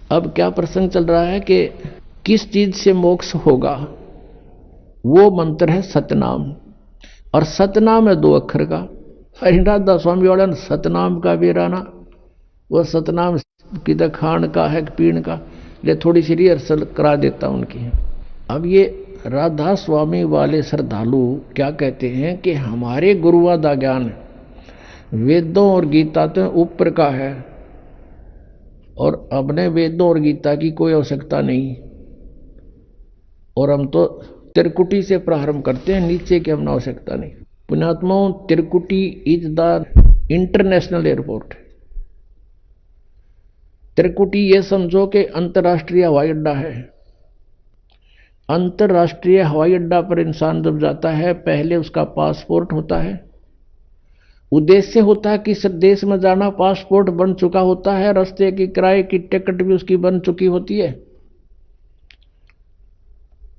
अब क्या प्रसंग चल रहा है कि किस चीज से मोक्ष होगा? वो मंत्र है सतनाम, और सतनाम है 2 अक्षर का। हरिनाथ दास स्वामी वाला सतनाम का बेराना, वो सतनाम किधर खान का है पीण का, ले थोड़ी सी रिहर्सल करा देता उनकी। अब ये राधा स्वामी वाले श्रद्धालु क्या कहते हैं कि हमारे गुरुवादा ज्ञान वेदों और गीता तो ऊपर का है, और अपने वेदों और गीता की कोई आवश्यकता नहीं, और हम तो त्रिकुटी से प्रारंभ करते हैं, नीचे की हमने आवश्यकता नहीं। पुण्यात्माओं, त्रिकुटी इज द इंटरनेशनल एयरपोर्ट। त्रिकुटी ये समझो कि अंतर्राष्ट्रीय हवाई अड्डा है। अंतर्राष्ट्रीय हवाई अड्डा पर इंसान जब जाता है, पहले उसका पासपोर्ट होता है, उद्देश्य होता है किस देश में जाना, पासपोर्ट बन चुका होता है, रास्ते की किराए की टिकट भी उसकी बन चुकी होती है,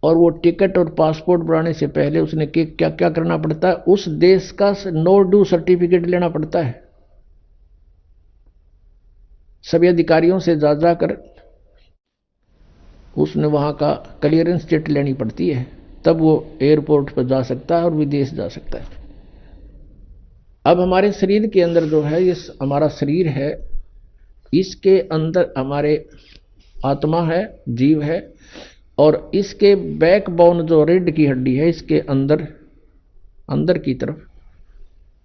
और वो टिकट और पासपोर्ट बनाने से पहले उसने क्या क्या करना पड़ता है, उस देश का नो ड्यू सर्टिफिकेट लेना पड़ता है। सभी अधिकारियों से जा जाकर उसने वहां का क्लियरेंस चिट लेनी पड़ती है, तब वो एयरपोर्ट पर जा सकता है और विदेश जा सकता है। अब हमारे शरीर के अंदर जो है, ये हमारा शरीर है, इसके अंदर हमारे आत्मा है, जीव है, और इसके बैकबोन जो रीढ़ की हड्डी है, इसके अंदर अंदर की तरफ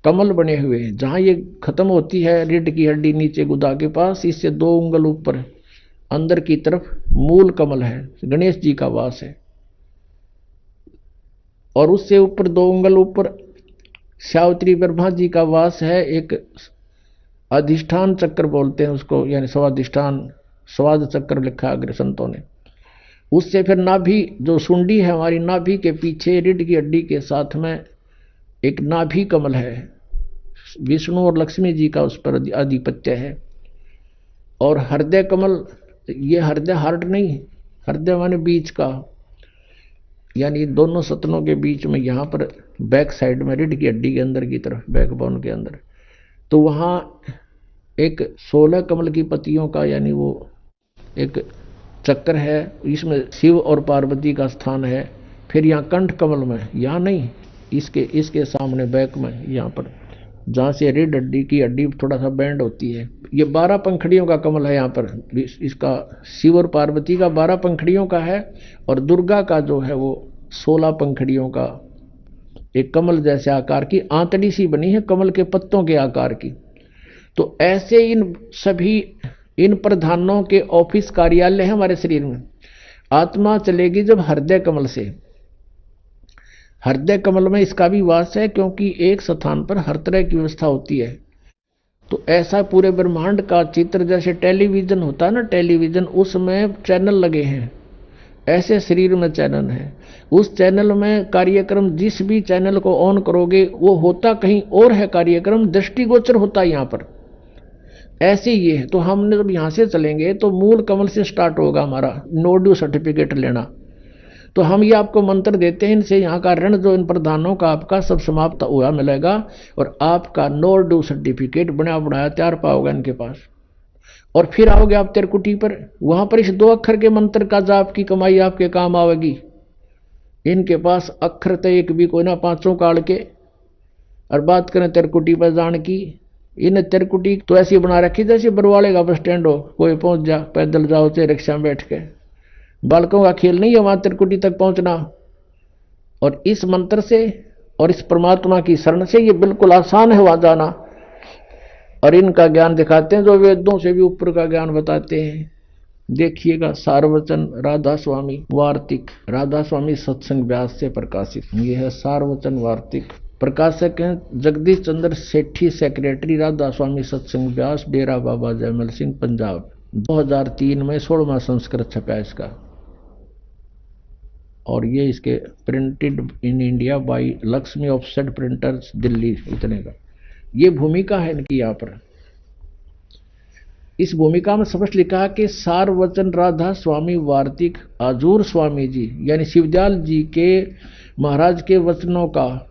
कमल बने हुए हैं। जहां ये खत्म होती है रीढ़ की हड्डी नीचे गुदा के पास, इससे 2 उंगल ऊपर अंदर की तरफ मूल कमल है, गणेश जी का वास है, और उससे ऊपर 2 उंगल ऊपर सावित्री ब्रह्मा जी का वास है। एक अधिष्ठान चक्र बोलते हैं उसको, यानी स्वाधिष्ठान, स्वाद चक्र लिखा अग्र संतों ने। उससे फिर नाभि, जो सुंडी है हमारी नाभि के पीछे रीढ़ की हड्डी के साथ में एक नाभि कमल है, विष्णु और लक्ष्मी जी का उस पर आधिपत्य है। और हृदय कमल, ये हृदय हार्ट नहीं, हृदय माने बीच का, यानी दोनों सतनों के बीच में, यहाँ पर बैक साइड में रीढ़ की हड्डी के अंदर की तरफ, बैकबोन के अंदर, तो वहाँ एक 16 कमल की पत्तियों का, यानी वो एक चक्र है, इसमें शिव और पार्वती का स्थान है। फिर यहाँ कंठ कमल में, यहाँ नहीं, इसके सामने बैक में, यहाँ पर जहाँ से रीढ़ हड्डी की हड्डी थोड़ा सा बैंड होती है, ये 12 पंखड़ियों का कमल है। यहाँ पर इसका शिव और पार्वती का 12 पंखड़ियों का है, और दुर्गा का जो है वो 16 पंखड़ियों का एक कमल जैसे आकार की आंतड़ी सी बनी है, कमल के पत्तों के आकार की। तो ऐसे इन सभी इन प्रधानों के ऑफिस कार्यालय है हमारे शरीर में। आत्मा चलेगी जब हृदय कमल से, हृदय कमल में इसका भी वास है, क्योंकि एक स्थान पर हर तरह की व्यवस्था होती है। तो ऐसा पूरे ब्रह्मांड का चित्र, जैसे टेलीविजन होता है ना, टेलीविजन, उसमें चैनल लगे हैं, ऐसे शरीर में चैनल है। उस चैनल में कार्यक्रम, जिस भी चैनल को ऑन करोगे वो होता कहीं और है, कार्यक्रम दृष्टिगोचर होता है यहाँ पर। ऐसे ये है। तो हमने जब यहाँ से चलेंगे तो मूल कमल से स्टार्ट होगा हमारा नो ड्यू सर्टिफिकेट लेना। तो हम ये आपको मंत्र देते हैं, इनसे यहाँ का ऋण जो इन प्रधानों का आपका सब समाप्त हुआ मिलेगा, और आपका नो ड्यू सर्टिफिकेट बना बनाया तैयार पाओगे इनके पास। और फिर आओगे आप त्रिकुटी पर, वहां पर इस 2 अक्षर के मंत्र का जाप की कमाई आपके काम आवेगी। इनके पास अक्षर तो एक भी कोई ना, 5 काल के। और बात करें त्रिकुटी पर जान की, इन त्रिकुटी तो ऐसी बना रखी जैसे बरवाले का बस स्टैंड हो, कोई पहुंच जा, पैदल जाओ चाहे रिक्शा में बैठ के। बालकों का खेल नहीं है वहां त्रिकुटी तक पहुंचना। और इस मंत्र से और इस परमात्मा की शरण से ये बिल्कुल आसान है वहां जाना। और इनका ज्ञान दिखाते हैं जो वेदों से भी ऊपर का ज्ञान बताते हैं। देखिएगा, सारवचन राधा स्वामी वार्तिक, राधा स्वामी सत्संग व्यास से प्रकाशित। ये है सारवचन वार्तिक। प्रकाशक हैं जगदीश चंद्र सेठी, सेक्रेटरी राधा स्वामी सत्संग व्यास, डेरा बाबा जयमल सिंह, पंजाब। 2003 में 16वां संस्करण छपा इसका। और ये इसके printed in India bye Lakshmi offset printers, Delhi, इतने का ये भूमिका है इनकी। यहाँ पर इस भूमिका में स्पष्ट लिखा कि सारवचन राधा स्वामी वार्तिक आजूर स्वामी जी, यानी शिवदयाल जी के महाराज के वचनों का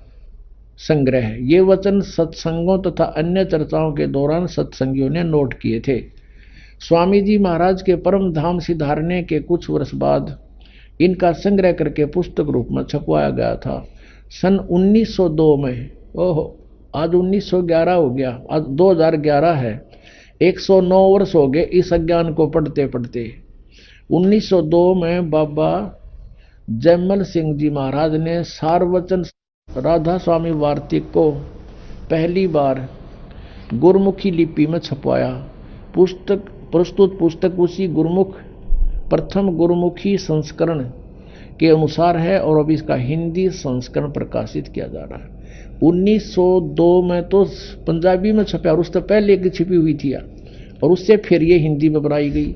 संग्रह है। ये वचन सत्संगों तथा अन्य चर्चाओं के दौरान सत्संगियों ने नोट किए थे। स्वामी जी महाराज के परम धाम सिधारने के कुछ वर्ष बाद इनका संग्रह करके पुस्तक रूप में छपवाया गया था। सन 1902 में, ओहो आज 1911 हो गया, आज 2011 है, 109 वर्ष हो गए इस अज्ञान को पढ़ते पढ़ते। 1902 में बाबा जयमल सिंह जी महाराज ने सारवचन राधा स्वामी वार्तिक को पहली बार गुरमुखी लिपि में छपवाया। प्रस्तुत पुस्तक उसी गुरुमुख प्रथम गुरुमुखी संस्करण के अनुसार है और अब इसका हिंदी संस्करण प्रकाशित किया जा रहा है। 1902 में तो पंजाबी में छपा और उससे पहले की छिपी हुई थी और उससे फिर ये हिंदी में बनाई गई।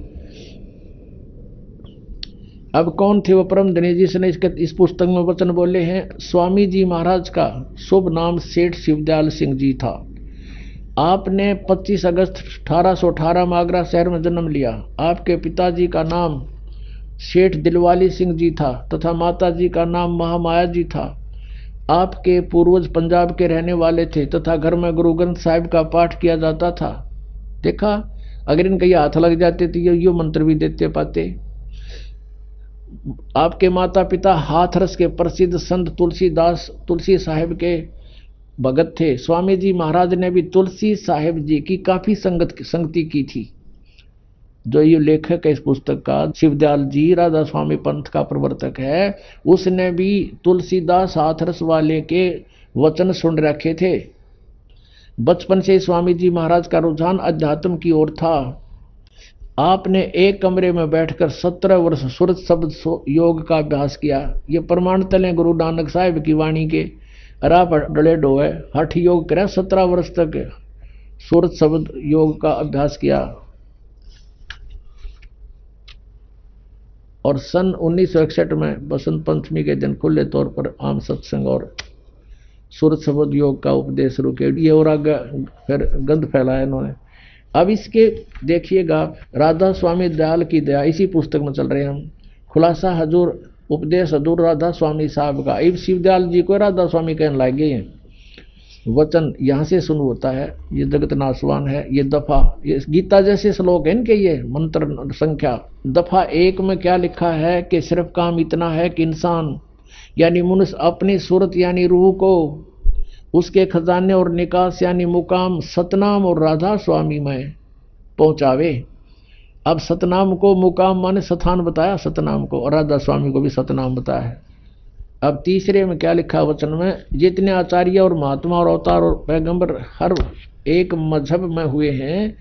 अब कौन थे वो परम धनी जिसने इस पुस्तक में वचन बोले हैं? स्वामी जी महाराज का शुभ नाम सेठ शिवदयाल सिंह जी था। आपने 25 अगस्त 1818 में आगरा शहर में जन्म लिया। आपके पिताजी का नाम सेठ दिलवाली सिंह जी था तथा माताजी का नाम महामाया जी था। आपके पूर्वज पंजाब के रहने वाले थे तथा घर में गुरु ग्रंथ साहिब का पाठ किया जाता था। देखा, अगर इनके हाथ लग जाते तो यो मंत्र भी देते पाते। आपके माता पिता हाथरस के प्रसिद्ध संत तुलसी साहिब के भगत थे। स्वामी जी महाराज ने भी तुलसी साहिब जी की काफी संगति की थी। जो ये लेखक है इस पुस्तक का, शिवदयाल जी राधा स्वामी पंथ का प्रवर्तक है, उसने भी तुलसीदास हाथरस वाले के वचन सुन रखे थे। बचपन से स्वामी जी महाराज का रुझान अध्यात्म की ओर था। आपने एक कमरे में बैठकर 17 वर्ष सुरत शब्द योग का अभ्यास किया। ये प्रमाण तले गुरु नानक साहिब की वाणी के। आप डले डोए हठ योग करें, 17 वर्ष तक सुरत शब्द योग का अभ्यास किया और सन 1961 में बसंत पंचमी के दिन खुले तौर पर आम सत्संग और सुरत शब्द योग का उपदेश शुरू किया। ये और आगे फिर गंध फैलाया इन्होंने। अब इसके देखिएगा, राधा स्वामी दयाल की दया, इसी पुस्तक में चल रहे हैं हम। खुलासा हजूर उपदेश हजूर राधा स्वामी साहब का। इब शिवदयाल जी को राधा स्वामी कहने लगे हैं। वचन यहाँ से शुरू होता है, ये जगत नाशवान है। ये दफा, ये गीता जैसे श्लोक है इनके, ये मंत्र संख्या। दफा 1 में क्या लिखा है कि सिर्फ काम इतना है कि इंसान यानी मनुष्य अपनी सूरत यानी रूह को उसके खजाने और निकास यानी मुकाम सतनाम और राधा स्वामी में पहुंचावे। अब सतनाम को मुकाम माने स्थान बताया, सतनाम को, और राधा स्वामी को भी सतनाम बताया है। अब तीसरे में क्या लिखा वचन में? जितने आचार्य और महात्मा और अवतार और पैगंबर हर एक मजहब में हुए हैं,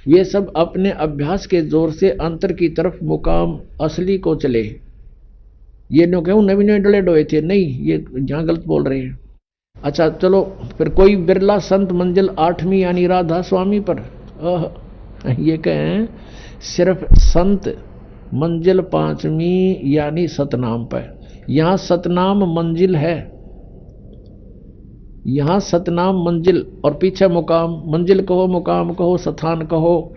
ये सब अपने अभ्यास के जोर से अंतर की तरफ मुकाम असली को चले। ये नो क्यों नवी नवी डले डोए थे, नहीं, ये यहाँ गलत बोल रहे हैं। अच्छा चलो, फिर कोई बिरला संत मंजिल 8वीं यानी राधा स्वामी पर, ये कहें सिर्फ संत मंजिल 5वीं यानी सतनाम पर। यहाँ सतनाम मंजिल है, यहाँ सतनाम मंजिल और पीछे मुकाम। मंजिल कहो, मुकाम कहो, स्थान कहो,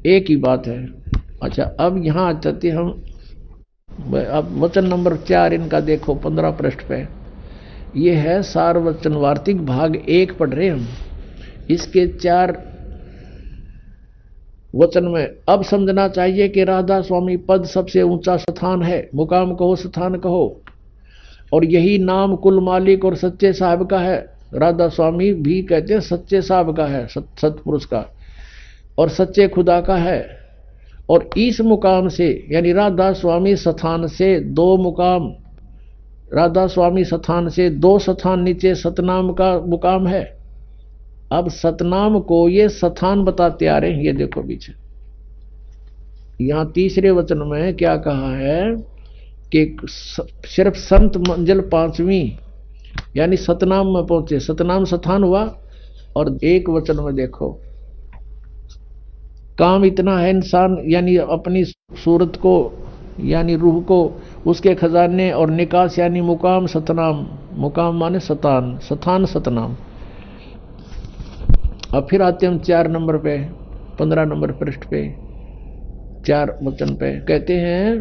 एक ही बात है। अच्छा, अब यहाँ आ जाते हम। अब वचन नंबर 4 इनका देखो, 15 पृष्ठ पे। ये है सारवचन वार्तिक भाग 1 पढ़ रहे हम। इसके 4 वचन में अब समझना चाहिए कि राधा स्वामी पद सबसे ऊंचा स्थान है। मुकाम कहो, स्थान कहो, और यही नाम कुल मालिक और सच्चे साहब का है। राधा स्वामी भी कहते हैं सच्चे साहब का है, सतपुरुष का, और सच्चे खुदा का है। और इस मुकाम से यानी राधा स्वामी स्थान से 2 मुकाम, राधा स्वामी स्थान से 2 स्थान नीचे सतनाम का मुकाम है। अब सतनाम को ये स्थान बताते आ रहे हैं। ये देखो पीछे, यहां तीसरे वचन में क्या कहा है कि सिर्फ संत मंजिल 5वीं यानी सतनाम में पहुंचे, सतनाम स्थान हुआ। और एक वचन में देखो, काम इतना है इंसान यानी अपनी सूरत को यानी रूह को उसके खजाने और निकास यानी मुकाम सतनाम। मुकाम माने स्थान, स्थान सतनाम। अब फिर आते हम 4 नंबर पे, 15 नंबर पृष्ठ पे, 4 वचन पे कहते हैं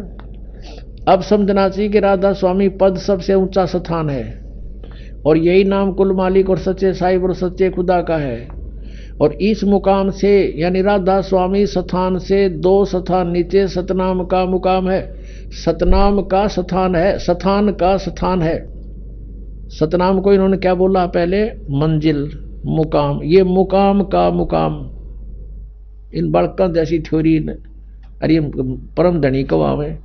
अब समझना चाहिए कि राधा स्वामी पद सबसे ऊंचा स्थान है और यही नाम कुल मालिक और सच्चे साहिब और सच्चे खुदा का है। और इस मुकाम से यानी राधा स्वामी स्थान से 2 स्थान नीचे सतनाम का मुकाम है। सतनाम का स्थान है, स्थान का स्थान है। सतनाम को इन्होंने क्या बोला पहले? मंजिल, मुकाम। ये मुकाम का मुकाम। इन बालका जैसी थ्योरी अरे परम धनी कवा में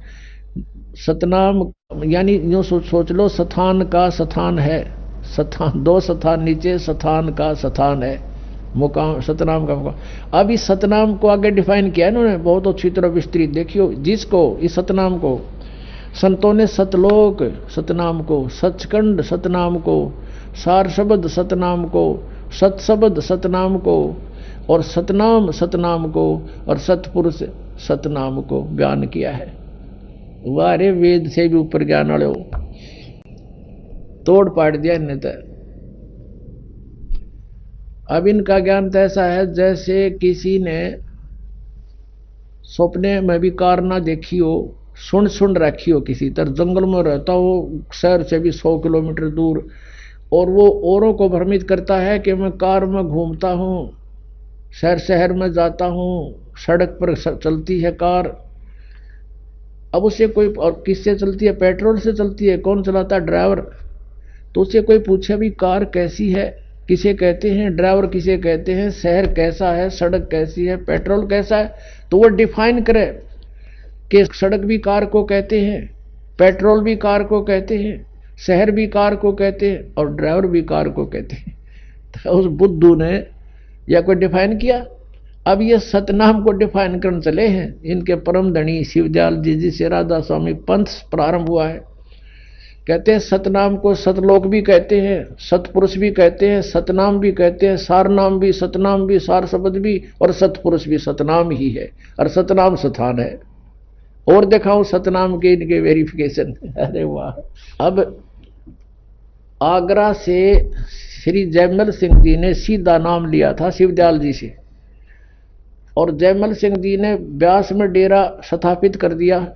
सतनाम यानी यूं सोच लो, स्थान का स्थान है, स्थान 2 स्थान नीचे स्थान का स्थान है, मुकाम सतनाम का मुकाम। अब इस सतनाम को आगे डिफाइन किया इन्होंने बहुत अच्छी तरह विस्तृत। देखियो, जिसको इस सतनाम को संतों ने सतलोक सतनाम को, सचखंड सतनाम को, सार शब्द सतनाम को, सतशब्द सतनाम को, और सतनाम सतनाम को, और सतपुरुष सतनाम को बयान किया है। वारे वेद से भी ऊपर ज्ञान वाले हो, तोड़ पाट दिया इन्हें तो। अब इनका ज्ञान तो ऐसा है जैसे किसी ने सपने में भी कार ना देखी हो, सुन रखी हो, किसी तरह जंगल में रहता हो, शहर से भी 100 किलोमीटर दूर, और वो औरों को भ्रमित करता है कि मैं कार में घूमता हूँ, शहर में जाता हूँ, सड़क पर चलती है कार। अब उसे कोई, और किससे चलती है? पेट्रोल से चलती है। कौन चलाता है? ड्राइवर। तो उससे कोई पूछे भी कार कैसी है, किसे कहते हैं, ड्राइवर किसे कहते हैं, शहर कैसा है, सड़क कैसी है, पेट्रोल कैसा है, तो वो डिफाइन करे कि सड़क भी कार को कहते हैं, पेट्रोल भी कार को कहते हैं, शहर भी कार को कहते हैं, और ड्राइवर भी कार को कहते हैं। तो उस बुद्धू ने या कोई डिफाइन किया। अब ये सतनाम को डिफाइन करने चले हैं इनके परम धनी शिवदयाल जी, जिसे राधा स्वामी पंथ प्रारंभ हुआ है। कहते हैं सतनाम को सतलोक भी कहते हैं, सतपुरुष भी कहते हैं, सतनाम भी कहते हैं, सार नाम भी, सतनाम भी, सार शब्द भी, और सतपुरुष भी सतनाम ही है, और सतनाम स्थान है। और दिखाऊं सतनाम के इनके वेरिफिकेशन। अरे वाह। अब आगरा से श्री जयमल सिंह जी ने सीधा नाम लिया था शिवदयाल जी से, और जयमल सिंह जी ने ब्यास में डेरा स्थापित कर दिया।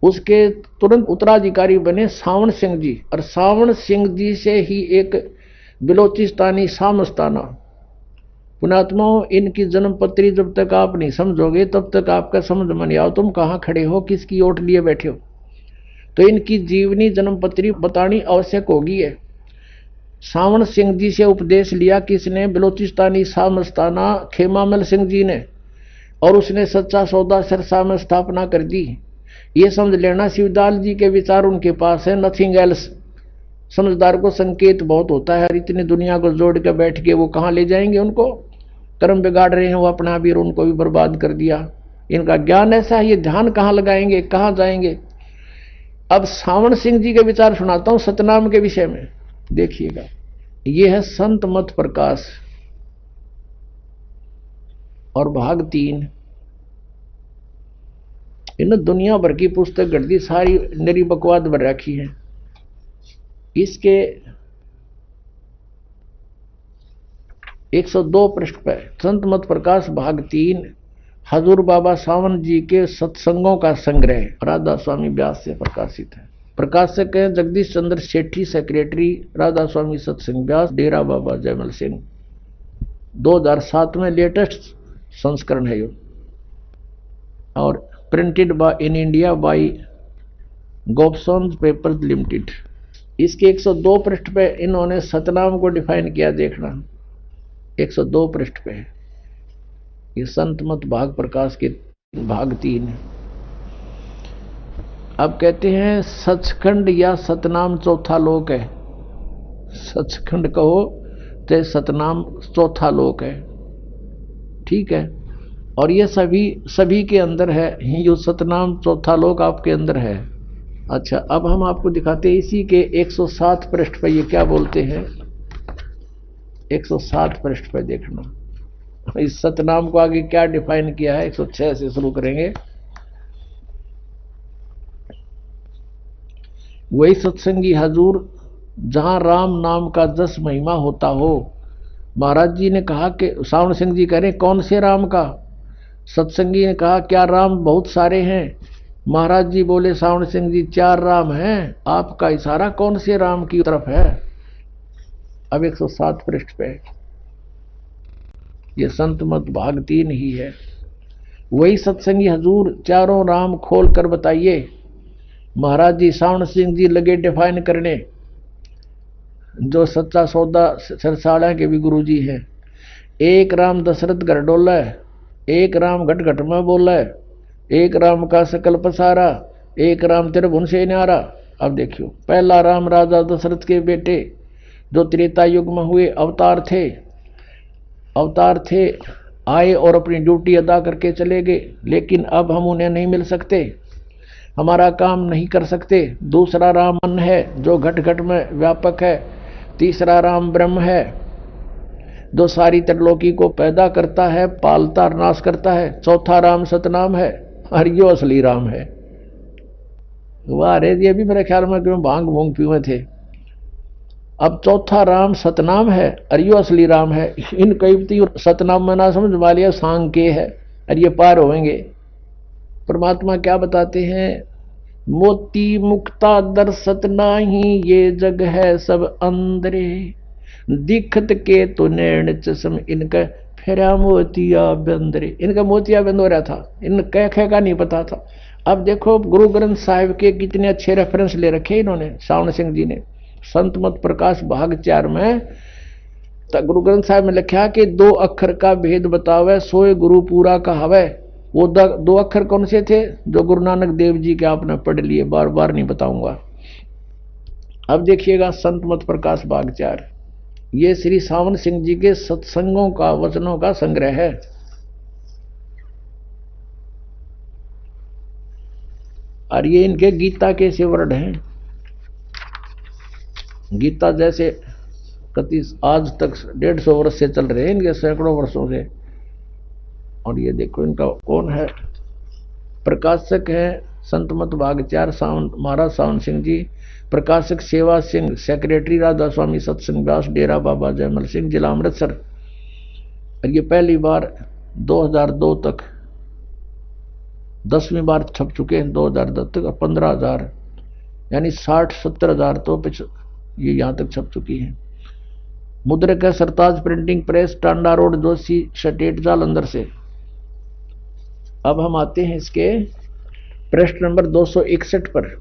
उसके तुरंत उत्तराधिकारी बने सावण सिंह जी, और सावण सिंह जी से ही एक बिलोचिस्तानी सामस्ताना। पुणात्माओं, इनकी जन्मपत्री जब तक आप नहीं समझोगे तब तक आपका समझ में नहीं आओ तुम कहाँ खड़े हो, किसकी ओट लिए बैठे हो। तो इनकी जीवनी जन्मपत्री बतानी आवश्यक होगी है। सावण सिंह जी से उपदेश लिया किसने? बिलोचिस्तानी सामस्ताना खेमामल सिंह जी ने, और उसने सच्चा सौदा सिरसा में स्थापना कर दी। ये समझ लेना शिवदयाल जी के विचार उनके पास है, नथिंग एल्स। समझदार को संकेत बहुत होता है, इतनी दुनिया को जोड़ के बैठ के वो कहाँ ले जाएंगे उनको? कर्म बिगाड़ रहे हैं वो अपना भी, और उनको भी बर्बाद कर दिया। इनका ज्ञान ऐसा है, ये ध्यान कहाँ लगाएंगे, कहाँ जाएंगे। अब सावण सिंह जी के विचार सुनाता हूं सतनाम के विषय में, देखिएगा। ये है संत मत प्रकाश और भाग 3। इन दुनिया भर की पुस्तक गढ़ सारी नरी बकवाद भर रखी है। इसके 102 पृष्ठ पर संत मत प्रकाश भाग 3 हजूर बाबा सावन जी के सत्संगों का संग्रह राधा स्वामी व्यास से प्रकाशित है। प्रकाशक है जगदीश चंद्र सेठी, सेक्रेटरी राधा स्वामी सत्संग व्यास, डेरा बाबा जयमल सिंह। 2007 में लेटेस्ट संस्करण है ये, और printed by in India by Gopson papers limited. इसके 102 पृष्ठ पे इन्होंने सतनाम को डिफाइन किया, देखना 102 पृष्ठ पे। ये संत मत भाग प्रकाश के भाग 3 है। अब कहते हैं सचखंड या सतनाम चौथा लोक है। सचखंड कहो तो सतनाम चौथा लोक है, ठीक है। और ये सभी के अंदर है, ये सतनाम चौथा लोक आपके अंदर है। अच्छा, अब हम आपको दिखाते हैं इसी के 107 पृष्ठ पर ये क्या बोलते हैं। 107 पृष्ठ पर देखना इस सतनाम को आगे क्या डिफाइन किया है। 106 से शुरू करेंगे। वही सत्संगी हजूर जहां राम नाम का 10 महिमा होता हो। महाराज जी ने कहा कि सावण सिंह जी कह रहे कौन से राम का? सत्संगी ने कहा क्या राम बहुत सारे हैं? महाराज जी बोले सावण सिंह जी 4 राम हैं, आपका इशारा कौन से राम की तरफ है? अब 107 पृष्ठ पे ये संत मत भाग 3 ही है। वही सत्संगी हजूर चारों राम खोल कर बताइए। महाराज जी सावण सिंह जी लगे डिफाइन करने, जो सच्चा सौदा सरसाड़ा के भी गुरु जी हैं। एक राम दशरथ घर डोला, एक राम घट घट में बोला, एक राम का सकल पसारा, एक राम त्रिभुवन से न्यारा। अब देखियो, पहला राम राजा दशरथ के बेटे जो त्रेता युग में हुए अवतार थे, आए और अपनी ड्यूटी अदा करके चले गए, लेकिन अब हम उन्हें नहीं मिल सकते, हमारा काम नहीं कर सकते। दूसरा राम मन है जो घट घट में व्यापक है। तीसरा राम ब्रह्म है जो सारी त्रिलोकी को पैदा करता है, पालता और नाश करता है। चौथा राम सतनाम है और यो असली राम है। वाह रे, ये भी मेरे ख्याल में क्यों भांग भूंग पीवे थे। अब चौथा राम सतनाम है और यो असली राम है। इन कईपती और सतनाम में ना समझ वालिया सांग के है और ये पार होंगे। परमात्मा क्या बताते हैं, मोती मुक्ता दर्शत नाही, ये जग है सब अंदरे, दिखत के तो नैण चश्म इनका फेरा मोतिया बंदरे। इनका मोतिया बंद हो रहा था, इन कह का नहीं पता था। अब देखो गुरु ग्रंथ साहिब के कितने अच्छे रेफरेंस ले रखे इन्होंने, सावण सिंह जी ने। संत मत प्रकाश भाग 4 में गुरु ग्रंथ साहिब में लिखा कि 2 अक्षर का भेद बतावे, सोए गुरु पूरा कहावे। वो 2 अक्षर कौन से थे जो गुरु नानक देव जी के आपने पढ़ लिए, बार बार नहीं बताऊंगा। अब देखिएगा संत मत प्रकाश भाग 4, ये श्री सावन सिंह जी के सत्संगों का वचनों का संग्रह है। और ये इनके गीता के से वर्ड हैं। गीता जैसे कति आज तक 150 वर्ष से चल रहे हैं, इनके सैकड़ों वर्षों से। और ये देखो इनका कौन है, प्रकाशक है संत मत भाग 4 सावन महाराज सावन सिंह जी, प्रकाशक सेवा सिंह, सेक्रेटरी राधा स्वामी सत्संग व्यास, डेरा बाबा जयमल सिंह, जिला अमृतसर। और ये पहली बार 2002 तक 10वीं बार छप चुके हैं, 2010 तक 15,000 यानी 60-70 हज़ार तो ये यहाँ तक छप चुकी है। मुद्रक है Sartaj printing press, Tanda road, Joshi state, Jalandhar से। अब हम आते हैं इसके पृष्ठ नंबर 261 पर।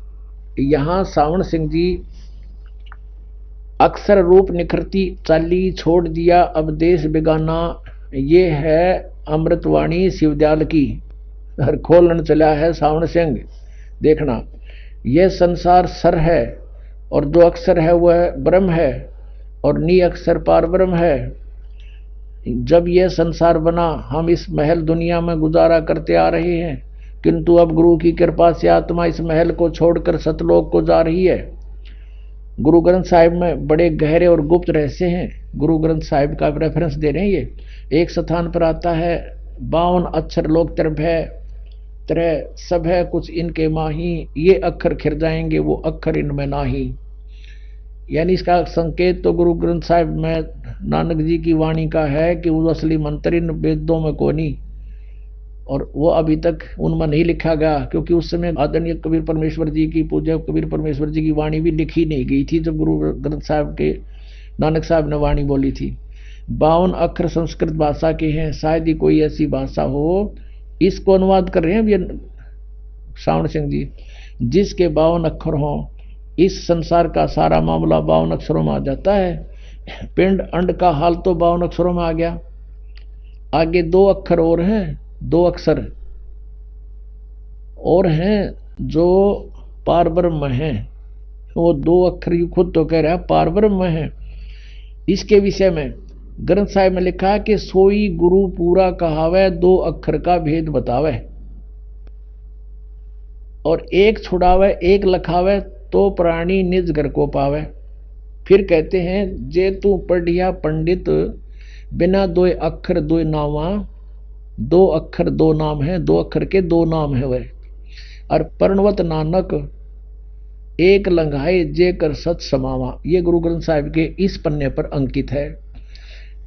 यहाँ सावण सिंह जी अक्सर रूप निखरती चाली छोड़ दिया अब देश बेगाना, ये है अमृतवाणी शिवदयाल की। हर खोलन चला है सावण सिंह। देखना, यह संसार सर है और जो अक्षर है वह ब्रह्म है और नी अक्षर पार ब्रह्म है। जब यह संसार बना हम इस महल दुनिया में गुजारा करते आ रहे हैं, किंतु अब गुरु की कृपा से आत्मा इस महल को छोड़कर सतलोक को जा रही है। गुरु ग्रंथ साहिब में बड़े गहरे और गुप्त रहस्य हैं। गुरु ग्रंथ साहिब का रेफरेंस दे रहे हैं। ये एक स्थान पर आता है 52 अक्षर लोक तरह सब है कुछ इनके माही, ये अक्षर खिर जाएंगे वो अक्षर इनमें नाही। यानी इसका संकेत तो गुरु ग्रंथ साहिब में नानक जी की वाणी का है कि वो असली मंत्र इन वेदों में को नहीं, और वो अभी तक उनमें नहीं लिखा गया, क्योंकि उस समय आदरणीय कबीर परमेश्वर जी की, पूज्य कबीर परमेश्वर जी की वाणी भी लिखी नहीं गई थी जब गुरु ग्रंथ साहिब के नानक साहब ने वाणी बोली थी। 52 अक्षर संस्कृत भाषा के हैं, शायद ही कोई ऐसी भाषा हो। इसको अनुवाद कर रहे हैं ये सावण सिंह जी, जिसके 52 अक्षर हों। इस संसार का सारा मामला 52 अक्षरों में आ जाता है। पिंड अंड का हाल तो 52 अक्षरों में आ गया। आगे 2 अक्षर और हैं, 2 अक्षर और हैं जो पार ब्रह्म हैं। वो 2 अक्षर ही खुद तो कह रहा है पार ब्रह्म है। इसके विषय में ग्रंथ साहिब में लिखा है कि सोई गुरु पूरा कहावे, 2 अक्षर का भेद बतावे, और एक छुड़ावे एक लखावे तो प्राणी निज घर को पावे। फिर कहते हैं जे तू पढ़िया पंडित, बिना 2 अक्षर 2 नावा, 2 अक्षर 2 नाम है, 2 अक्षर के 2 नाम है वह। और पर्णवत नानक एक लंघाए जे कर सत समावा। ये गुरु ग्रंथ साहिब के इस पन्ने पर अंकित है।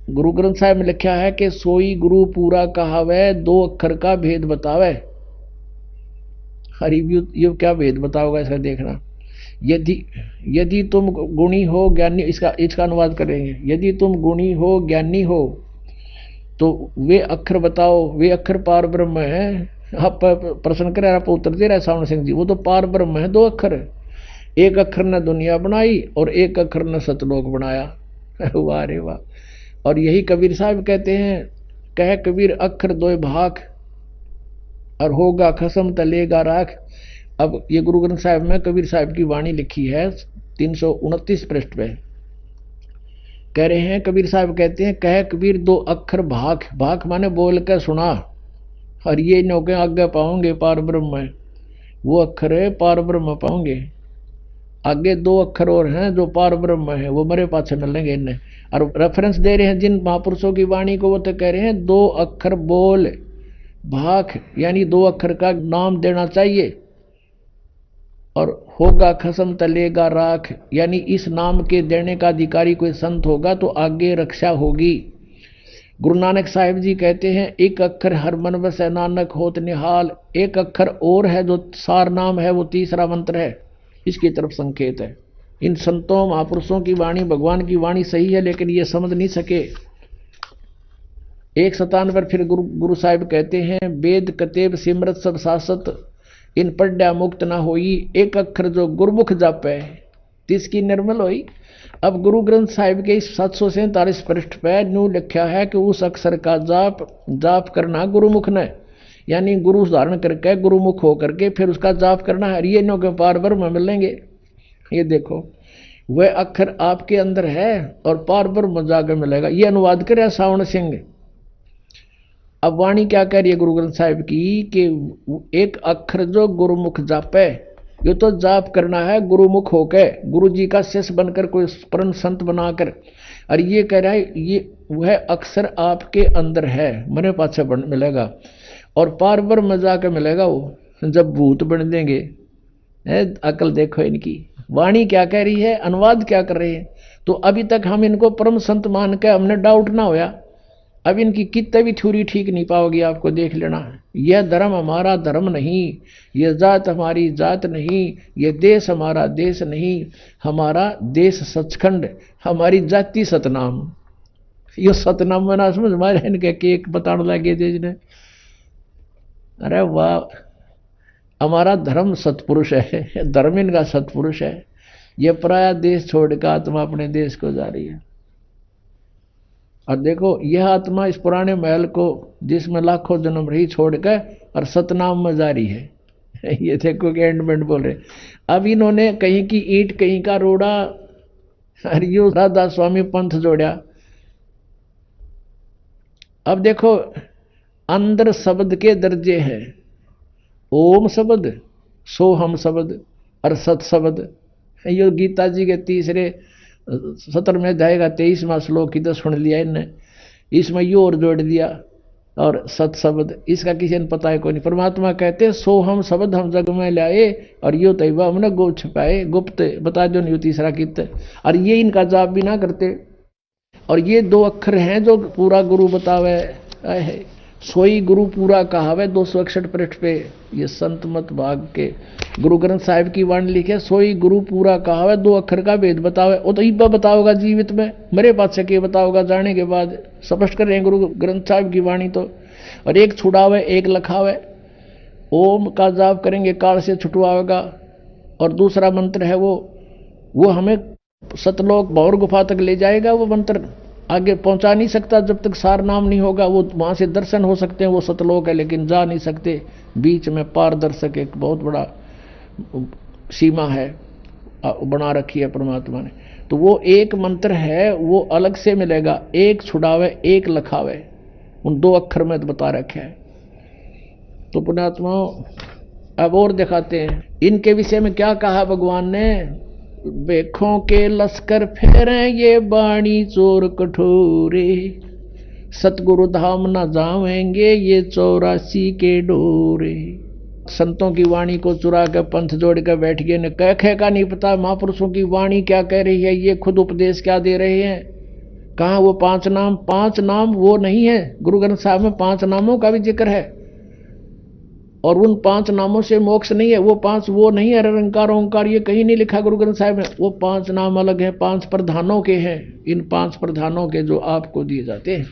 गुरु ग्रंथ साहिब में लिखा है कि सोई गुरु पूरा कहावे, 2 अक्षर का भेद बतावे। हरि ये क्या भेद बताओगा इसका देखना। यदि तुम गुणी हो ज्ञानी, इसका अनुवाद करेंगे। यदि तुम गुणी हो ज्ञानी हो तो वे अक्षर बताओ, वे अक्षर पार ब्रह्म है। आप प्रश्न करें, आप उत्तर दे रहे सावन सिंह जी, वो तो पार ब्रह्म है, दो अक्षर है। एक अक्षर ने दुनिया बनाई और एक अक्षर ने सतलोक बनाया। वाह रे वाह। और यही कबीर साहब कहते हैं, कह कबीर अक्षर दो भाग और होगा खसम तलेगा राख। अब ये गुरु ग्रंथ साहिब में कबीर साहब की वाणी लिखी है 329 पृष्ठ पे। कह रहे हैं कबीर साहब कहते हैं, कह कबीर दो अक्षर भाग, भाग माने बोल के सुना, और ये नौके आगे पाओगे पार ब्रह्म है, वो अक्षर है पार ब्रह्म पाओगे। आगे दो अक्षर और हैं जो पार ब्रह्म है, वो मेरे पाछे मिलेंगे इन्हें। और रेफरेंस दे रहे हैं जिन महापुरुषों की वाणी को, वो तो कह रहे हैं दो अक्षर बोल भाग, यानी दो अक्षर का नाम देना चाहिए। और होगा खसम तलेगा राख, यानी इस नाम के देने का अधिकारी कोई संत होगा तो आगे रक्षा होगी। गुरु नानक साहिब जी कहते हैं, एक अक्षर हर मन बसै नानक होत निहाल। एक अक्षर और है जो सार नाम है, वो तीसरा मंत्र है, इसकी तरफ संकेत है। इन संतों महापुरुषों की वाणी, भगवान की वाणी सही है, लेकिन ये समझ नहीं सके। एक स्थान पर फिर गुरु साहिब कहते हैं, वेद कतेब सिमरत सब शासत, इन पढ़ा मुक्त ना होई। एक अक्षर जो गुरमुख जापे तिसकी निर्मल होई। अब गुरु ग्रंथ साहिब के इस 747 पृष्ठ पे न्यू लिखा है कि उस अक्षर का जाप करना गुरुमुख ने, यानी गुरु धारण करके गुरुमुख होकर के फिर उसका जाप करना है। ये नो के पार ब्रह्म मिलेंगे। ये देखो, वह अक्षर आपके अंदर है और पार ब्रह्म जाकर मिलेगा। ये अनुवाद करे सावन सिंह। अब वाणी क्या कह रही है गुरु ग्रंथ साहिब की कि एक अक्षर जो गुरुमुख जापे, ये तो जाप करना है गुरुमुख होकर, गुरु जी का शिष्य बनकर, कोई परम संत बनाकर। और ये कह रहा है ये वह अक्षर आपके अंदर है, मेरे पास मिलेगा और पार ब्रह्म जाकर मिलेगा वो, जब भूत बन देंगे। अकल देखो इनकी, वाणी क्या कह रही है, अनुवाद क्या कर रहे हैं। तो अभी तक हम इनको परम संत मान के हमने डाउट ना होया। अब इनकी कितने भी थ्योरी ठीक नहीं पाओगी, आपको देख लेना। यह धर्म हमारा धर्म नहीं, यह जात हमारी जात नहीं, यह देश हमारा देश नहीं, हमारा देश सचखंड, हमारी जाति सतनाम। यो सतनाम में ना समझ मारे इनके केक बताने लगे थे जिन्हें। अरे वाह, हमारा धर्म सतपुरुष है, धर्म इनका सतपुरुष है। यह पराया देश छोड़कर आत्मा अपने देश को जा रही है। और देखो, यह आत्मा इस पुराने महल को जिसमें लाखों जन्म रही छोड़कर और सतनाम में जा रही है। ये देखो कि एंडमेंट बोल रहे। अब इन्होंने कहीं की ईंट कहीं का रोड़ा, और यो राधा स्वामी पंथ जोड़ा। अब देखो, अंदर शब्द के दर्जे हैं, ओम शब्द, सोहम शब्द और सत शब्द। यो गीता जी के तीसरे सत्र में जाएगा 23वां श्लोक की तो सुन लिया इनने, इसमें यो और जोड़ दिया और सत शब्द, इसका किसी ने पता है कोई नहीं। परमात्मा कहते सो हम शब्द हम जग में लाए और यो तैबा हमने गुप्त छुपाए, गुप्त बता दो नहीं तीसरा कित। और ये इनका जाप भी ना करते। और ये दो अक्षर हैं जो पूरा गुरु बतावे है, सोई गुरु पूरा कहावे 261 पृष्ठ पे। ये संत मत भाग के गुरु ग्रंथ साहिब की वाणी लिखे, सोई गुरु पूरा कहावे, दो अक्षर का भेद बतावे। वो तो इब्बा बताओगा जीवित में, मेरे पास से के बताओगा जाने के बाद। स्पष्ट कर रहे हैं गुरु ग्रंथ साहिब की वाणी तो। और एक छुड़ावे एक लखावे, ओम का जाप करेंगे काल से छुटवाएगा। और दूसरा मंत्र है वो हमें सतलोक भौर गुफा तक ले जाएगा। वो मंत्र आगे पहुंचा नहीं सकता जब तक सार नाम नहीं होगा। वो वहां से दर्शन हो सकते हैं, वो सतलोक है, लेकिन जा नहीं सकते। बीच में पारदर्शक एक बहुत बड़ा सीमा है बना रखी है परमात्मा ने। तो वो एक मंत्र है, वो अलग से मिलेगा, एक छुड़ावे एक लखावे, उन दो अक्षर में तो बता रखे है। तो पुण्यात्माओं अब और दिखाते हैं इनके विषय में क्या कहा भगवान ने। बेखों के लश्कर फेरे ये बाणी चोर कठोरे, सतगुरु धाम न जावेंगे ये 84 के डोरे। संतों की वाणी को चुरा कर पंथ जोड़ कर बैठ गए, ने कह का नहीं पता महापुरुषों की वाणी क्या कह रही है, ये खुद उपदेश क्या दे रहे हैं। कहाँ वो 5 नाम, 5 नाम वो नहीं है। गुरु ग्रंथ साहब में 5 नामों का भी जिक्र है, और उन 5 नामों से मोक्ष नहीं है। वो 5 वो नहीं है, निरंकार ओंकार ये कहीं नहीं लिखा गुरु ग्रंथ साहिब में। वो 5 नाम अलग है, 5 प्रधानों के हैं। इन 5 प्रधानों के जो आपको दिए जाते हैं।